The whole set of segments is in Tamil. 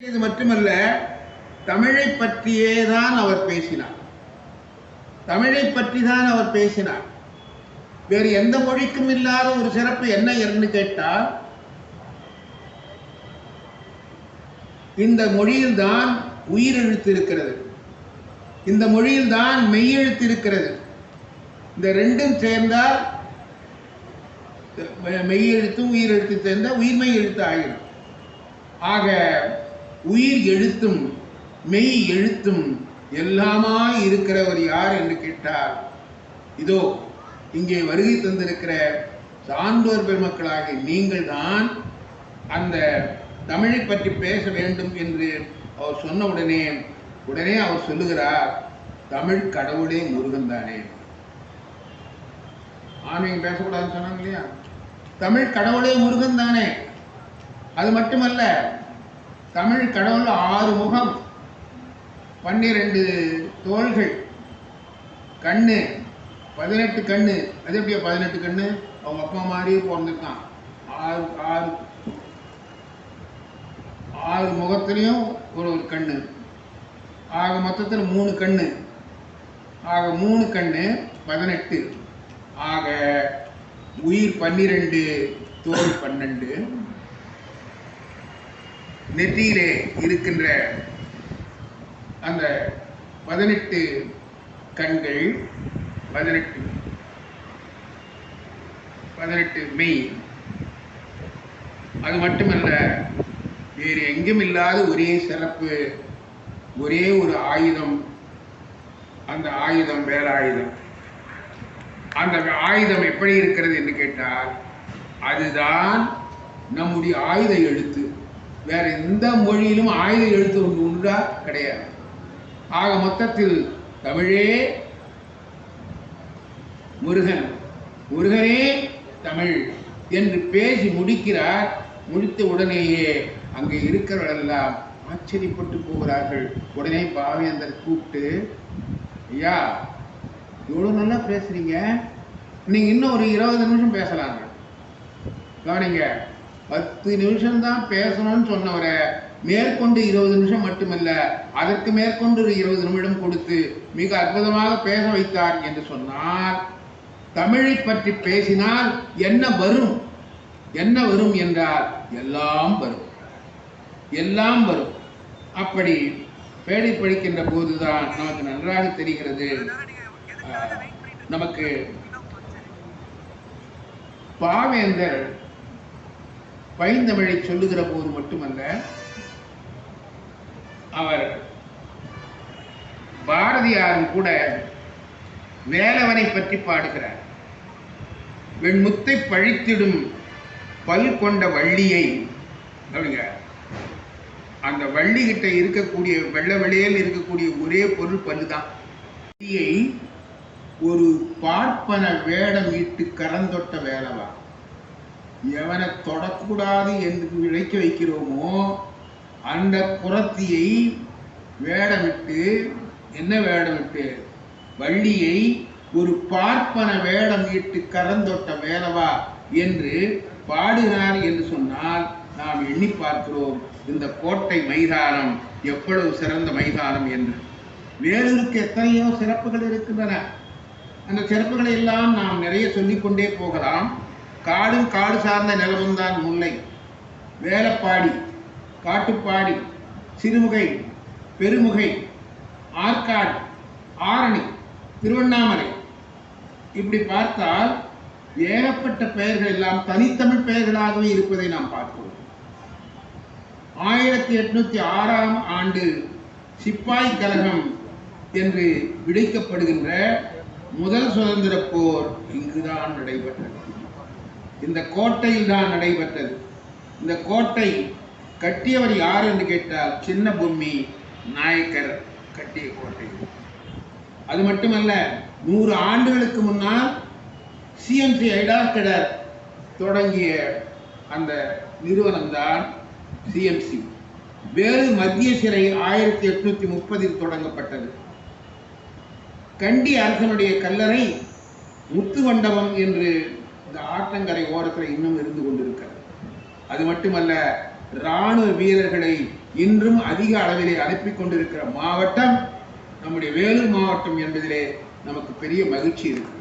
இது மட்டுமல்ல, தமிழை பற்றியே தான் அவர் பேசினார். தமிழை பற்றி தான் அவர் பேசினார். வேறு எந்த மொழிக்கும் இல்லாத ஒரு சிறப்பு என்ன என்று கேட்டால், இந்த மொழியில்தான் உயிரெழுத்து இருக்கிறது, இந்த மொழியில்தான் மெய்யெழுத்து இருக்கிறது. இந்த ரெண்டும் சேர்ந்தால் மெய்யெழுத்தும் உயிரெழுத்து சேர்ந்த உயிர்மெய் எழுத்து ஆகிடும். ஆக உயிர் எழுத்தும் மெய் எழுத்தும் எல்லாமாய் இருக்கிறவர் யார் என்று கேட்டால், இதோ இங்கே வருகை தந்திருக்கிற சான்றோர் பெருமக்களாகிய நீங்கள் தான். அந்த தமிழை பற்றி பேச வேண்டும் என்று அவர் சொன்ன உடனே அவர் சொல்லுகிறார், தமிழ் கடவுளே முருகன் தானே. ஆன்மீகம் பேசக்கூடாதுன்னு சொன்னாங்க இல்லையா? தமிழ் கடவுளே முருகன் தானே. அது மட்டுமல்ல, தமிழ் கடவுள் 6 முகம், 12 தோள்கள், கண்ணு, 18 கண்ணு. அது எப்படியா 18 கண்ணு? அவங்க அப்பா மாதிரியே பிறந்திருக்கான். 6 முகத்திலையும் ஒரு கண்ணு. ஆக மொத்தத்தில் 3 கண்ணு. ஆக 3 கண்ணு 18. ஆக உயிர் 12, தோல் 12. நெற்றியிலே இருக்கின்ற அந்த 18 கண்கள், 18 மெய். அது மட்டுமல்ல, வேறு எங்கும் இல்லாத ஒரே சிறப்பு, ஒரே ஒரு ஆயுதம். அந்த ஆயுதம் வேலாயுதம். அந்த ஆயுதம் எப்படி இருக்கிறது என்று கேட்டால், அதுதான் நம்முடைய ஆயுத எழுத்து. வேற எந்த மொழியிலும் ஆயுத எழுத்து ஒன்று உண்டா? கிடையாது. ஆக மொத்தத்தில் தமிழே முருகன், முருகனே தமிழ் என்று பேசி முடிக்கிறார். முடித்த உடனேயே அங்கே இருக்கிறவர்களெல்லாம் ஆச்சரியப்பட்டு போகிறார்கள். உடனே பாவேந்தர் கூப்பிட்டு, ஐயா இவ்வளோ நல்லா பேசுறீங்க, நீங்க இன்னும் ஒரு 20 நிமிஷம் பேசலாங்க. கவனிங்க, 10 நிமிஷம் தான் பேசணும்னு சொன்னவரை மேற்கொண்டு 20 நிமிஷம் மட்டுமல்ல, அதற்கு மேற்கொண்டு ஒரு 20 நிமிடம் கொடுத்து மிக அற்புதமாக பேச வைத்தார் என்று சொன்னால், தமிழை பற்றி பேசினால் என்ன வரும்? என்ன வரும் என்றால் எல்லாம் வரும், எல்லாம் வரும். அப்படி பேடை படிக்கின்ற போதுதான் நமக்கு நன்றாக தெரிகிறது. நமக்கு பாவேந்தர் பைந்தமிழை சொல்லுகிற போது மட்டுமல்ல, அவர் பாரதியாரும் கூட வேலவனை பற்றி பாடுகிறார். வெண்முத்தை பழித்திடும் பல் கொண்ட வள்ளியை, அந்த வள்ளி கிட்ட இருக்கக்கூடிய வெள்ள வெளியில் இருக்கக்கூடிய ஒரே பொருள் பல்லுதான். வள்ளியை ஒரு பார்ப்பன வேடம் இட்டு கரந்தொட்ட வேலவா, எவனை தொடக்கூடாது என்று விளைக்க வைக்கிறோமோ அந்த புறத்தியை வேடமிட்டு, என்ன வேடமிட்டு? வள்ளியை ஒரு பார்ப்பன வேடம் இட்டு கரந்தொட்ட வேலவா என்று பாடுகிறார் என்று சொன்னால், நாம் எண்ணி பார்க்கிறோம் இந்த கோட்டை மைதானம் எவ்வளவு சிறந்த மைதானம் என்று. வேலூருக்கு எத்தனையோ சிறப்புகள் இருக்கின்றன. அந்த சிறப்புகளை எல்லாம் நாம் நிறைய சொல்லிக்கொண்டே போகலாம். காடும் காடு சார்ந்த நிலமும் தான் முல்லை, வேலப்பாடி, காட்டுப்பாடி, சிறுமுகை, பெருமுகை, ஆற்காடு, ஆரணி, திருவண்ணாமலை. இப்படி பார்த்தால் ஏகப்பட்ட பெயர்கள் எல்லாம் தனித்தமிழ் பெயர்களாகவே இருப்பதை நாம் பார்க்கிறோம். 1806ஆம் ஆண்டு சிப்பாய் கழகம் என்று விடைக்கப்படுகின்ற முதல் சுதந்திர போர் இங்குதான் நடைபெற்றது. இந்த கோட்டையில் தான் நடைபெற்றது. இந்த கோட்டை கட்டியவர் யார் என்று கேட்டால், சின்ன பொம்மி நாயக்கர் கட்டிய கோட்டை. அது மட்டுமல்ல, 100 ஆண்டுகளுக்கு முன்னால் சிஎம்சி ஐடாக்கடர் தொடங்கிய அந்த நிறுவனம் தான் சிஎம்சி. வேறு மத்திய சிறை 1830இல் தொடங்கப்பட்டது. கண்டி அரசனுடைய கல்லறை முத்து மண்டபம் என்று இந்த ஆற்றங்கரை ஓரத்தில் இன்னும் இருந்து கொண்டிருக்கிறது. அது மட்டுமல்ல, இராணுவ வீரர்களை இன்றும் அதிக அளவிலே அனுப்பிக் கொண்டிருக்கிற மாவட்டம் நம்முடைய வேலூர் மாவட்டம் என்பதிலே நமக்கு பெரிய மகிழ்ச்சி இருக்கு.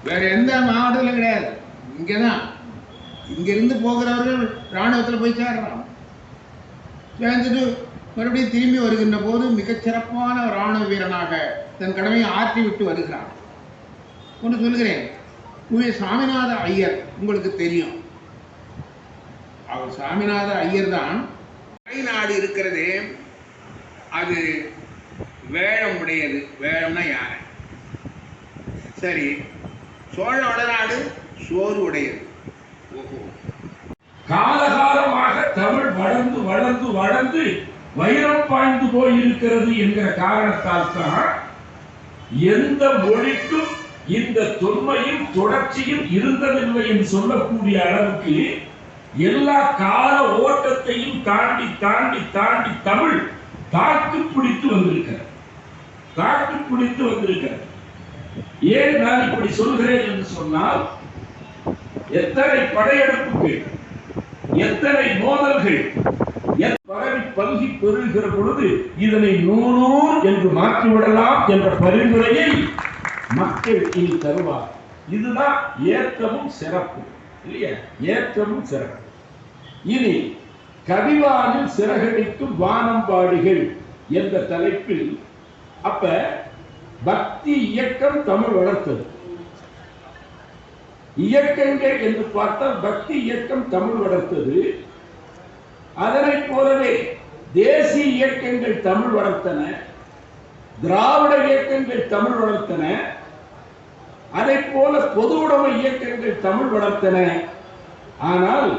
வேற எந்த மாவட்டத்திலும் கிடையாது. இங்கதான் இங்கிருந்து போகிறவர்கள் ராணுவத்தில் போய் சேர்றாங்க. சேர்ந்துட்டு மறுபடியும் திரும்பி வருகின்ற போது மிகச்சிறப்பான ராணுவ வீரனாக தன் கடமையை ஆற்றிவிட்டு வருகிறான். ஒன்று சொல்கிறேன், சாமிநாத ஐயர் உங்களுக்கு தெரியும். அவர் சாமிநாத ஐயர் தான். நாடு இருக்கிறதே அது வேழம் உடையது. வேழம்னா யானை. சரி, சோழ வளநாடு சோறு உடையது. காலகாலமாக தமிழ் வளர்ந்து வளர்ந்து வளர்ந்து வைரம் பாய்ந்து போயிருக்கிறது என்கிற காரணத்தால் தான் எந்த மொழிக்கும் இந்த தொன்மையும் தொடர்ச்சியும் இருந்ததில்லை என்று சொல்லக்கூடிய அளவுக்கு எல்லா கால ஓட்டத்தையும் தாண்டி தாண்டி தாண்டி தமிழ் தாக்கு பிடித்து வந்திருக்கிறது. தாக்கு பிடித்து வந்திருக்கிறது. ஏன் நான் இப்படி சொல்கிறேன் என்று சொன்னால், எத்தனை படையெடுப்புகள், எத்தனை மோதல்கள் பரவி பல்கி பெறுகிற பொழுது இதனை 100 என்று மாற்றிவிடலாம் என்ற பரிந்துரையை மக்கள் இனி தருவார். இதுதான் ஏற்றமும் சிறப்பு இல்லையா? ஏற்றமும் சிறப்பு. இனி கவிவானில் சிறகடிக்கும் வானம்பாடிகள் என்ற தலைப்பில் அப்ப பக்தி இயக்கம் தமிழ் வளர்த்தது. இயக்கங்கள் என்று பார்த்தால் பக்தி இயக்கம் தமிழ் வளர்த்தது. அதனை போலவே தேசிய இயக்கங்கள் தமிழ் வளர்த்தன, திராவிட இயக்கங்கள் தமிழ் வளர்த்தன, அதை போல பொது உடைமை இயக்கங்கள் தமிழ் வளர்த்தன. ஆனால்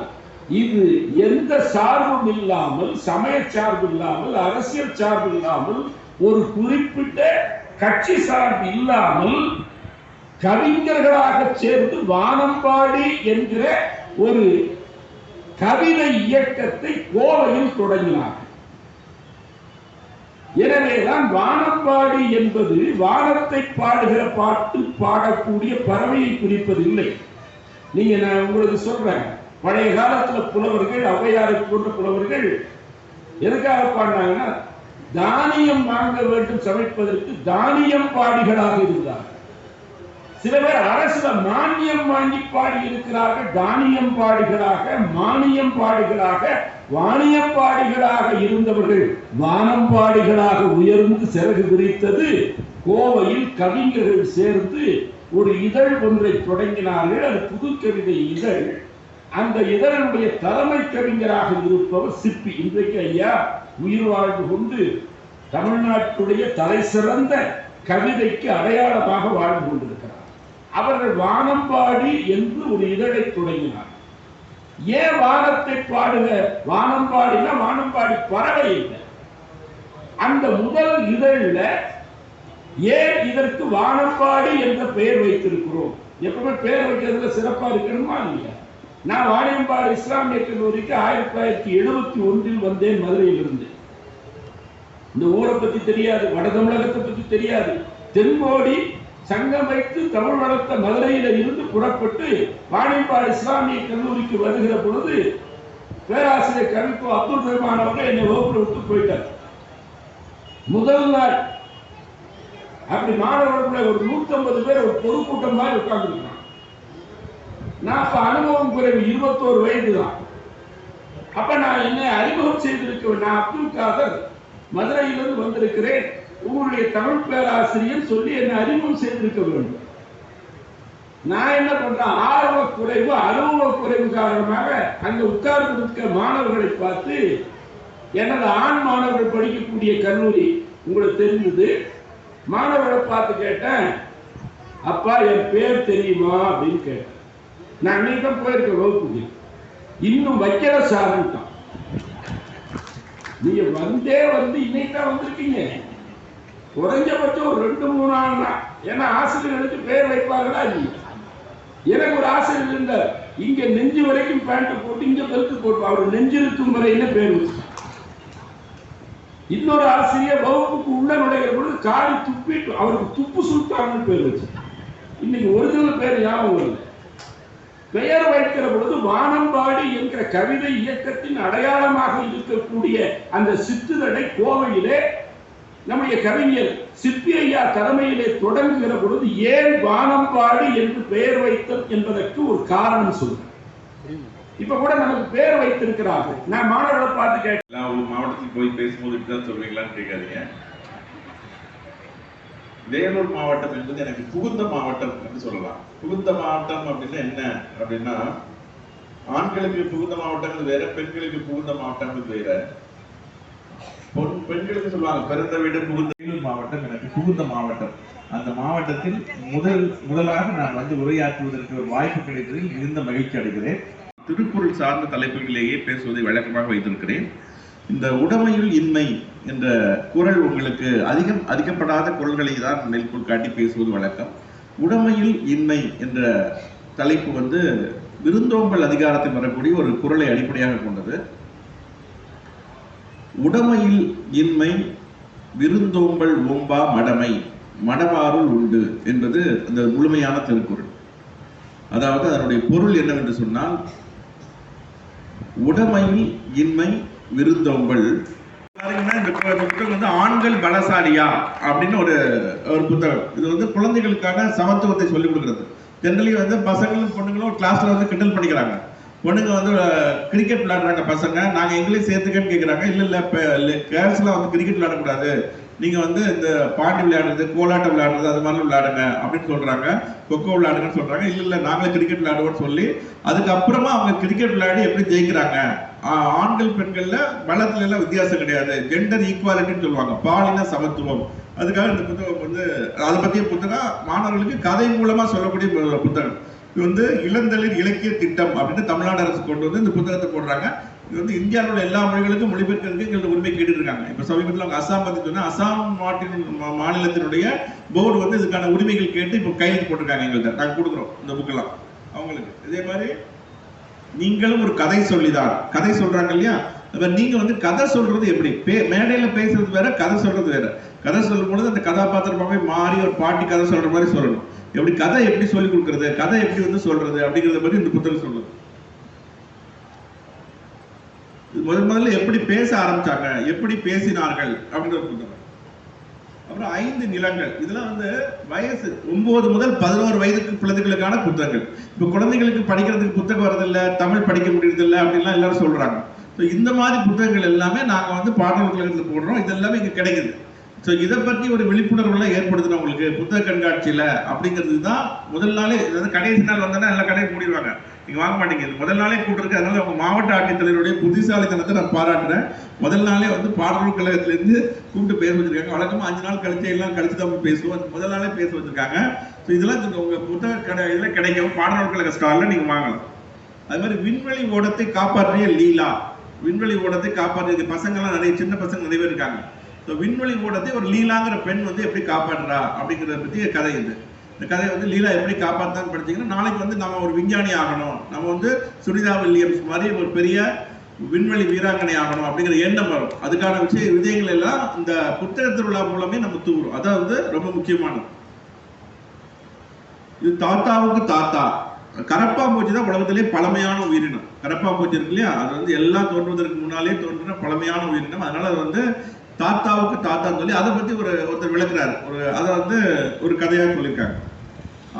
இது எந்த சார்பும் இல்லாமல், சமய சார்பு இல்லாமல், அரசியல் சார்பு இல்லாமல், ஒரு குறிப்பிட்ட கட்சி சார்பு இல்லாமல் கவிஞர்களாக சேர்ந்து வானம்பாடி என்கிற ஒரு கவிதை இயக்கத்தை கோவையில் தொடங்கினார். எனவேதான் வானம்பாடி என்பது வானத்தை பாடுகிற பாட்டு பாடக்கூடிய பறவையை குறிப்பதில்லை. நீங்க நான் உங்களுக்கு சொல்றேன், பழைய காலத்துல புலவர்கள், ஔவையாரை போன்ற புலவர்கள் எதுக்காக பாடினாங்கன்னா, தானியம் வாங்க வேண்டும் சமைப்பதற்கு தானியம் பாடிகளாக இருந்தார். சில பேர் அரசுல மானியம் வாங்கி பாடி இருக்கிறார்கள். தானியம் பாடிகளாக, மானியம் பாடிகளாக, வாணியம் பாடிகளாக இருந்தவர்கள் வானம்பாடிகளாக உயர்ந்து சிறகு விரித்தது. கோவையில் கவிஞர்கள் சேர்ந்து ஒரு இதழ் ஒன்றை தொடங்கினார்கள். அது புது கவிதை இதழ். அந்த இதழுடைய தலைமை கவிஞராக இருப்பவர் சிப்பி. இன்றைக்கு ஐயா உயிர் வாழ்ந்து கொண்டு தமிழ்நாட்டுடைய தலை சிறந்த கவிதைக்கு அடையாளமாக வாழ்ந்து கொண்டிருக்கிறார். அவர்கள் வானம்பாடி என்று ஒரு இதழை தொடங்கினார். ஏன் வானத்தை பாடுக? வானம்பாடினா வானம்பாடி பறவை இல்லை. அந்த முதல் இதழில் ஏன் இதற்கு வானம்பாடி என்ற பெயர் வைத்திருக்கிறோம்? எப்பவுமே பெயர் வைக்கிறதுல சிறப்பா இருக்கணுமா இல்லையா? நான் வாணியம்பாடி இஸ்லாமிய கல்லூரிக்கு 1971 வந்தேன் மதுரையிலிருந்து. இந்த ஊரை பத்தி தெரியாது, வட தமிழகத்தை பத்தி தெரியாது. தென்கோடி சங்கம் வைத்து தமிழ் வளர்த்த மதுரையில இருந்து புறப்பட்டு வாணியம்பாடி இஸ்லாமிய கல்லூரிக்கு வருகிற பொழுது பேராசிரியர் கவிக்கோ அப்துல் ரஹ்மான் அவர்கள் என்னை வகுப்புல விட்டு போயிட்டார். முதல் நாள் அப்படி மாணவர்களுக்குள்ள ஒரு 150 பேர் ஒரு பொதுக்கூட்டம் மாதிரி உட்கார்ந்துருக்காங்க. நான் அப்ப அனுபவம் குறைவு, 21 வயது தான். அப்ப நான் என்னை அறிமுகம் செய்திருக்க, நான் அப்துல் காதர் மதுரையிலிருந்து வந்திருக்கிறேன், உங்களுடைய தமிழ் பேராசிரியர் சொல்லி என்னை அறிமுகம் செய்திருக்க வேண்டும். நான் என்ன பண்றேன், ஆர்வ குறைவு, அனுபவ குறைவு காரணமாக அங்க உட்கார்ந்து மாணவர்களை பார்த்து, எனது ஆண் மாணவர்கள் படிக்கக்கூடிய கல்லூரி உங்களுக்கு தெரிந்தது, மாணவர்களை பார்த்து கேட்டேன், அப்பா என் பேர் தெரியுமா அப்படின்னு கேட்டேன். நான் அன்னைக்கு தான் போயிருக்கேன் வகுப்புக்கு. இன்னும் வைக்கிற சார்ட்டான், நீங்க வந்து இன்னைக்கு தான் வந்திருக்கீங்க, குறைஞ்சபட்சம் ஒரு 2-3 நாள் தான். ஏன்னா ஆசிரியர்களுக்கு பேர் வைப்பார்களா இல்லையா? எனக்கு ஒரு ஆசிரியர் இருந்தார், இங்க நெஞ்சு வரைக்கும் பேண்ட் போட்டு இங்க பெருத்து போட்டு அவர் நெஞ்சிருக்கும் வரையில பேர் வச்சு. இன்னொரு ஆசிரியர் வகுப்புக்கு உள்ள நுழைகிற பொழுது காலி துப்பிட்டு அவருக்கு துப்பு சுல்தான்னு பேர் வச்சு. இன்னைக்கு ஒரிஜினல் பேர் ஞாபகம் இல்லை. பெயர் வைக்கிற பொழுது வானம்பாடி என்கிற கவிதை இயக்கத்தின் அடையாளமாக இருக்கக்கூடிய அந்த சிற்றுதடை கோவையிலே நம்முடைய கவிஞர் சிற்பி ஐயா தலைமையிலே தொடங்குகிற பொழுது ஏன் வானம்பாடி என்று பெயர் வைத்தல் என்பதற்கு ஒரு காரணம் சொல்றேன். இப்ப கூட நமக்கு பெயர் வைத்திருக்கிறார்கள். நான் மாணவர்களை பார்த்து கேட்கலாம், ஒரு மாவட்டத்தில் போய் பேசும்போது இப்படிதான் சொல்வீங்களான்னு கேட்காதீங்க. வேலூர் மாவட்டம் என்பது எனக்கு புகுந்த மாவட்டம் என்று சொல்லலாம். புகுந்த மாவட்டம் அப்படின்னா என்ன அப்படின்னா, ஆண்களுக்கு புகுந்த மாவட்டங்கள் வேற, பெண்களுக்கு புகுந்த மாவட்டங்கள் வேற. பெண்களுக்கு சொல்லுவாங்க பிறந்த வீடு புகுந்த. வேலூர் மாவட்டம் எனக்கு புகுந்த மாவட்டம். அந்த மாவட்டத்தில் முதலாக நான் வந்து உரையாற்றுவதற்கு ஒரு வாய்ப்பு கிடைத்ததில் மிகுந்த மகிழ்ச்சி அடைகிறேன். திருக்குறள் சார்ந்த தலைப்புகளிலேயே பேசுவதை வழக்கமாக வைத்திருக்கிறேன். இந்த உடைமையுள் இன்மை என்ற குறள் உங்களுக்கு அதிகப்படாத குறள்களை தான் மேற்கோள் காட்டி பேசுவது வழக்கம். உடைமையுள் இன்மை என்ற தலைப்பு வந்து விருந்தோம்பல் அதிகாரத்தில் வரக்கூடிய ஒரு குறளை அடிப்படையாக கொண்டது. உடைமையில் இன்மை விருந்தோம்பல் ஓம்பா மடமை மடவாருள் உண்டு என்பது அந்த முழுமையான திருக்குறள். அதாவது அதனுடைய பொருள் என்னவென்று சொன்னால், உடைமையில் இன்மை விருந்தோம்பல். இந்த புத்தகம் வந்து ஆண்கள் பலசாலியா அப்படின்னு ஒரு புத்தகம். இது வந்து குழந்தைகளுக்கான சமத்துவத்தை சொல்லிக் கொடுக்கிறது. ஜெனரலி வந்து பசங்களும் பொண்ணுங்களும் கிளாஸ்ல வந்து கிண்டல் பண்ணிக்கிறாங்க. பொண்ணுங்க வந்து கிரிக்கெட் விளையாடுறாங்க, பசங்க நாங்க எங்களையும் சேர்த்துக்கன்னு கேட்குறாங்க. இல்ல கேர்ள்ஸ்லாம் வந்து கிரிக்கெட் விளையாடக்கூடாது, நீங்க வந்து இந்த பாண்டி விளையாடுறது, கோலாட்டம் விளையாடுறது, அது மாதிரி விளையாடுங்க அப்படின்னு சொல்றாங்க. கொக்கோ விளையாடுங்கன்னு சொல்றாங்க. இல்ல நாங்களே கிரிக்கெட் விளையாடுவோம்னு சொல்லி அதுக்கப்புறமா அவங்க கிரிக்கெட் விளையாடி எப்படி ஜெயிக்கிறாங்க. ஆண்கள் பெண்கள்ல பலத்துல எல்லாம் வித்தியாசம் கிடையாது, ஜெண்டர் ஈக்குவாலிட்டின்னு சொல்லுவாங்க, பாலின சமத்துவம். அதுக்காக இந்த புத்தகம் வந்து அதை பற்றிய புத்தகம் மாணவர்களுக்கு கதை மூலமா சொல்லக்கூடிய புத்தகம். இது வந்து இளந்தளிர் இலக்கிய திட்டம் அப்படின்னு தமிழ்நாடு அரசு கொண்டு வந்து இந்த புத்தகத்தை போடுறாங்க. இது வந்து இந்தியாவில் உள்ள எல்லா மொழிகளுக்கும் மொழிபெயர்க்கிறதுக்கு எங்களுக்கு உரிமை கேட்டு இருக்காங்க. இப்ப சமீபத்தில் அவங்க அசாம் பத்தி சொன்னா, அசாம் மாநிலத்தினுடைய போர்டு வந்து இதுக்கான உரிமைகள் கேட்டு இப்போ கையெழுத்து போட்டிருக்காங்க. எங்கள்கிட்ட நாங்கள் கொடுக்குறோம் இந்த புக்கெல்லாம் அவங்களுக்கு. இதே மாதிரி நீங்களும் ஒரு கதை சொல்லிதான், கதை சொல்றாங்க இல்லையா, நீங்க வந்து கதை சொல்றது எப்படி, மேடையில பேசுறது வேற, கதை சொல்றது வேற. கதை சொல்லும் பொழுது அந்த கதாபாத்திரமாவே மாறி ஒரு பாட்டி கதை சொல்ற மாதிரி சொல்லணும். எப்படி கதை எப்படி சொல்லி கொடுக்கறது, கதை எப்படி வந்து சொல்றது அப்படிங்கறத பத்தி இந்த புத்தகம் சொல்லுது. முதல்ல எப்படி பேச ஆரம்பிச்சாங்க, எப்படி பேசினார்கள் அப்படின்ற புத்தகம். அப்புறம் 5 நிலங்கள், இதெல்லாம் வந்து வயசு 9 முதல் 11 வயதுக்கு குழந்தைகளுக்கான புத்தகங்கள். இப்ப குழந்தைகளுக்கு படிக்கிறதுக்கு புத்தகம் வரதில்லை, தமிழ் படிக்க முடியறதில்லை அப்படின்லாம் எல்லாரும் சொல்றாங்க. இந்த மாதிரி புத்தகங்கள் எல்லாமே நாங்க வந்து பாடல் கழகத்தில் போடுறோம். இது எல்லாமே இங்க கிடைக்குது. ஸோ இதை பற்றி ஒரு விழிப்புணர்வுலாம் ஏற்படுத்தணும் உங்களுக்கு புத்தக கண்காட்சியில அப்படிங்கிறது தான். முதல் நாளே அதாவது கடைசி நாள் வந்தோன்னா எல்லா கடையும் மூடிடுவாங்க, நீங்க வாங்க மாட்டீங்க. முதல் நாளே கூட்டிருக்கு. அதனால அவங்க மாவட்ட ஆட்சித்தலைவருடைய புத்திசாலித்தனத்தை நான் பாராட்டுறேன். முதல் நாளே வந்து பாடல் கழகத்திலேருந்து கூப்பிட்டு பேச வச்சிருக்காங்க. வழக்கமா 5 நாள் கழிச்சு எல்லாம் கழிச்சு தான் பேசுவோம். முதல் நாளே பேச வச்சிருக்காங்க. ஸோ இதெல்லாம் உங்க புத்தக கடை இதில் கிடைக்கும், பாடல் கழக ஸ்டாலில் நீங்க வாங்கலாம். அது மாதிரி விண்வெளி ஓடத்தை காப்பாற்றிய லீலா, விண்வெளி ஓடத்தை காப்பாற்றிய பசங்கள்லாம் நிறைய சின்ன பசங்க நிறைய பேர் இருக்காங்க. விண்வெளி ஓடத்தை ஒரு லீலாங்கிற பெண் வந்து எப்படி காப்பாற்றுறா அப்படிங்கிறத பத்தி கதை. இது இந்த கதையை வந்து லீலா எப்படி காப்பாற்றான்னு படிச்சீங்கன்னா, நாளைக்கு வந்து நம்ம ஒரு விஞ்ஞானி ஆகணும், நம்ம வந்து சுனிதா வில்லியம்ஸ் மாதிரி ஒரு பெரிய விண்வெளி வீராங்கனை ஆகணும் அப்படிங்கிற எண்ணம் வரும். அதுக்கான விஜயங்கள் எல்லாம் இந்த புத்தக திருவிழா மூலமே நம்ம தூரும். அதான் வந்து ரொம்ப முக்கியமானது. இது தாத்தாவுக்கு தாத்தா. கரப்பாம்பூச்சி தான் உலகத்திலே பழமையான உயிரினம். கரப்பாம்பூச்சி இருக்கு இல்லையா, அது வந்து எல்லாம் தோன்றுவதற்கு முன்னாலே தோன்றின பழமையான உயிரினம். அதனால அது வந்து தாத்தாவுக்கு தாத்தான்னு சொல்லி அதை பத்தி ஒருத்தர் விளக்குறாரு. அதை வந்து ஒரு கதையாக சொல்லியிருக்காங்க.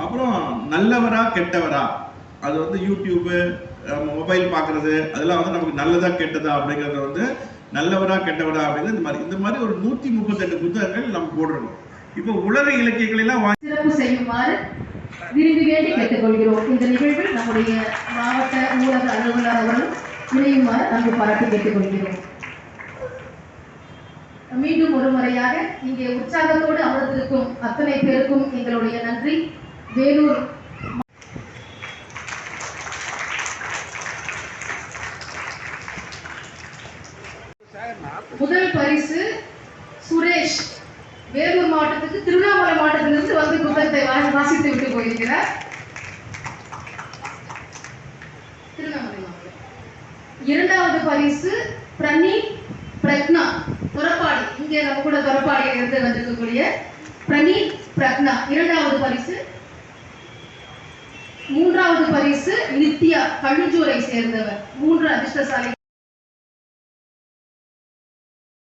அப்புறம் நல்லவரா கெட்டவரா, அது வந்து யூடியூப்பு மொபைல் பார்க்கறது அதெல்லாம் வந்து நமக்கு நல்லதா கெட்டதா அப்படிங்கறத வந்து நல்லவரா கெட்டவரா அப்படிங்கிறது இந்த மாதிரி ஒரு 138 புத்தகங்கள் நம்ம போடுறோம். இப்போ உலக இலக்கியங்கள் எல்லாம் சிறப்பு செய்யுமாறு விரும்பி வேண்டி கேட்டுக்கொள்கிறோம். இந்த நிகழ்வில் நம்முடைய மாவட்ட ஊடக அலுவலர் அவர்கள் இணையுமாறு அங்கு பாராட்டி கேட்டுக்கொள்கிறோம். மீண்டும் ஒரு முறையாக இங்கே உற்சாகத்தோடு அமர்ந்திருக்கும் அத்தனை பேருக்கும் எங்களுடைய நன்றி. வேலூர் முதல் பரிசு சுரேஷ், வேலூர் மாவட்டத்துக்கு திருவண்ணாமலை மாவட்டத்திலிருந்து வந்து புத்தகத்தை வாசித்து விட்டு போயிருக்கிறார். திருவண்ணாமலை மாவட்டம். இரண்டாவது பரிசு பிரக்னா தொரப்பாடி, இங்கே நம்ம கூட தொரப்பாடியில் இருந்து வந்திருக்கக்கூடிய பிரக்னா இரண்டாவது பரிசு. மூன்றாவது பரிசு நித்யா கழுஞ்சூரை சேர்ந்தவர். 3 அதிர்ஷ்டசாலி